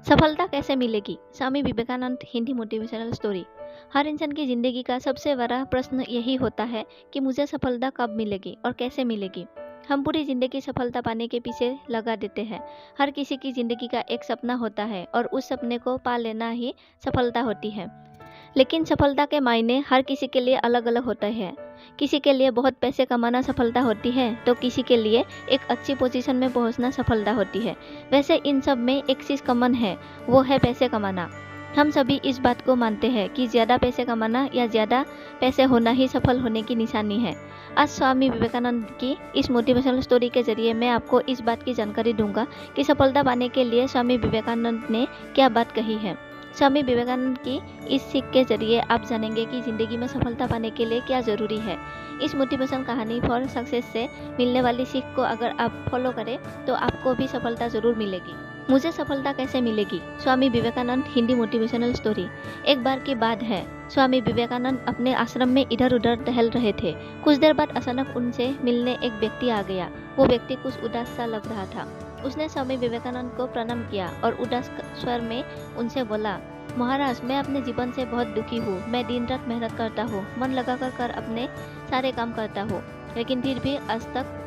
सफलता कैसे मिलेगी? Swami Vivekananda Hindi motivational story. हर इंसान की ज़िंदगी का सबसे बड़ा प्रश्न यही होता है कि मुझे सफलता कब मिलेगी और कैसे मिलेगी। हम पूरी ज़िंदगी सफलता पाने के पीछे लगा देते हैं। हर किसी की ज़िंदगी का एक सपना होता है और उस सपने को पा लेना ही सफलता होती है। लेकिन सफलता के मायने हर किसी के लिए अलग अलग होते हैं। किसी के लिए बहुत पैसे कमाना सफलता होती है तो किसी के लिए एक अच्छी पोजीशन में पहुंचना सफलता होती है। वैसे इन सब में एक चीज़ कॉमन है, वो है पैसे कमाना। हम सभी इस बात को मानते हैं कि ज़्यादा पैसे कमाना या ज़्यादा पैसे होना ही सफल होने की निशानी है। आज स्वामी विवेकानंद की इस मोटिवेशनल स्टोरी के जरिए मैं आपको इस बात की जानकारी दूंगा कि सफलता पाने के लिए स्वामी विवेकानंद ने क्या बात कही है। स्वामी विवेकानंद की इस सीख के जरिए आप जानेंगे कि ज़िंदगी में सफलता पाने के लिए क्या ज़रूरी है। इस मोटिवेशन कहानी फॉर सक्सेस से मिलने वाली सीख को अगर आप फॉलो करें तो आपको भी सफलता ज़रूर मिलेगी। मुझे सफलता कैसे मिलेगी? Swami Vivekananda Hindi motivational story. एक बार की बात है, स्वामी विवेकानंद अपने आश्रम में इधर उधर टहल रहे थे। कुछ देर बाद अचानक उनसे मिलने एक व्यक्ति आ गया। वो व्यक्ति कुछ उदास सा लग रहा था। उसने स्वामी विवेकानंद को प्रणाम किया और उदास स्वर में उनसे बोला, महाराज, मैं अपने जीवन से बहुत दुखी हूँ। मैं दिन रात मेहनत करता हूँ, मन लगाकर कर अपने सारे काम करता हूँ, लेकिन फिर भी आज तक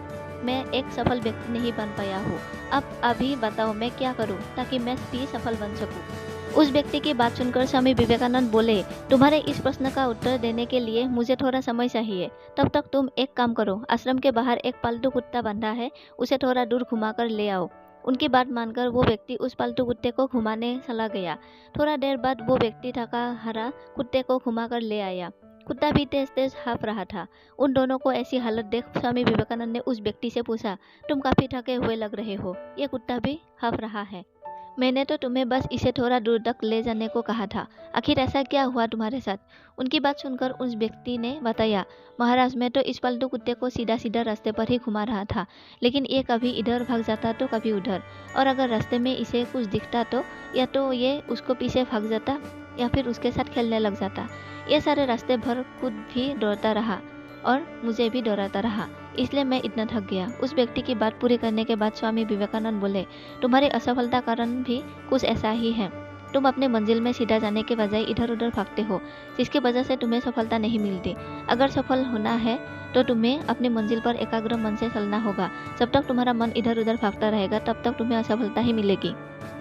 मैं एक सफल व्यक्ति नहीं बन पाया हूँ। अब अभी बताओ मैं क्या करूँ ताकि मैं भी सफल बन सकूँ। उस व्यक्ति की बात सुनकर स्वामी विवेकानंद बोले, तुम्हारे इस प्रश्न का उत्तर देने के लिए मुझे थोड़ा समय चाहिए। तब तक तुम एक काम करो, आश्रम के बाहर एक पालतू कुत्ता बंधा है, उसे थोड़ा दूर घुमाकर ले आओ। उनकी बात मानकर वो व्यक्ति उस पालतू कुत्ते को घुमाने चला गया। थोड़ा देर बाद वो व्यक्ति थका हारा कुत्ते को घुमाकर ले आया। कुत्ता भी तेज तेज हाँफ रहा था। उन दोनों को ऐसी हालत देख स्वामी विवेकानंद ने उस व्यक्ति से पूछा, तुम काफी थके हुए लग रहे हो, ये कुत्ता भी हाँफ रहा है। मैंने तो तुम्हें बस इसे थोड़ा दूर तक ले जाने को कहा था, आखिर ऐसा क्या हुआ तुम्हारे साथ? उनकी बात सुनकर उस व्यक्ति ने बताया, महाराज, मैं तो इस पालतू कुत्ते को सीधा सीधा रास्ते पर ही घुमा रहा था, लेकिन ये कभी इधर भाग जाता तो कभी उधर, और अगर रास्ते में इसे कुछ दिखता तो या तो ये उसको पीछे भाग जाता या फिर उसके साथ खेलने लग जाता। ये सारे रास्ते भर खुद भी दौड़ता रहा और मुझे भी दौड़ाता रहा, इसलिए मैं इतना थक गया। उस व्यक्ति की बात पूरी करने के बाद स्वामी विवेकानंद बोले, तुम्हारी असफलता कारण भी कुछ ऐसा ही है। तुम अपने मंजिल में सीधा जाने के बजाय इधर उधर भागते हो, जिसकी वजह से तुम्हें सफलता नहीं मिलती। अगर सफल होना है तो तुम्हें अपनी मंजिल पर एकाग्र मन से चलना होगा। जब तक तुम्हारा मन इधर उधर भागता रहेगा तब तक तुम्हें असफलता ही मिलेगी।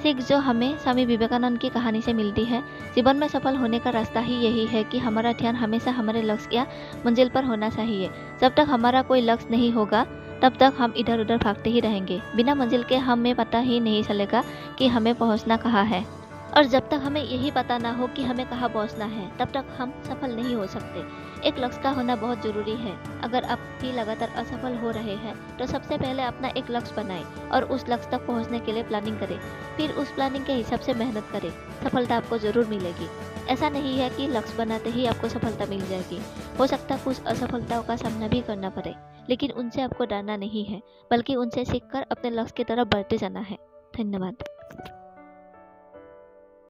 सीख जो हमें स्वामी विवेकानंद की कहानी से मिलती है, जीवन में सफल होने का रास्ता ही यही है कि हमारा ध्यान हमेशा हमारे लक्ष्य या मंजिल पर होना चाहिए। जब तक हमारा कोई लक्ष्य नहीं होगा तब तक हम इधर उधर भागते ही रहेंगे। बिना मंजिल के हमें पता ही नहीं चलेगा कि हमें पहुंचना कहाँ है, और जब तक हमें यही पता ना हो कि हमें कहाँ पहुंचना है तब तक हम सफल नहीं हो सकते। एक लक्ष्य का होना बहुत ज़रूरी है। अगर आप भी लगातार असफल हो रहे हैं तो सबसे पहले अपना एक लक्ष्य बनाएं और उस लक्ष्य तक पहुंचने के लिए प्लानिंग करें। फिर उस प्लानिंग के हिसाब से मेहनत करें, सफलता आपको ज़रूर मिलेगी। ऐसा नहीं है कि लक्ष्य बनाते ही आपको सफलता मिल जाएगी। हो सकता है कुछ असफलताओं का सामना भी करना पड़े, लेकिन उनसे आपको डरना नहीं है, बल्कि उनसे सीखकर अपने लक्ष्य की तरफ बढ़ते जाना है। धन्यवाद।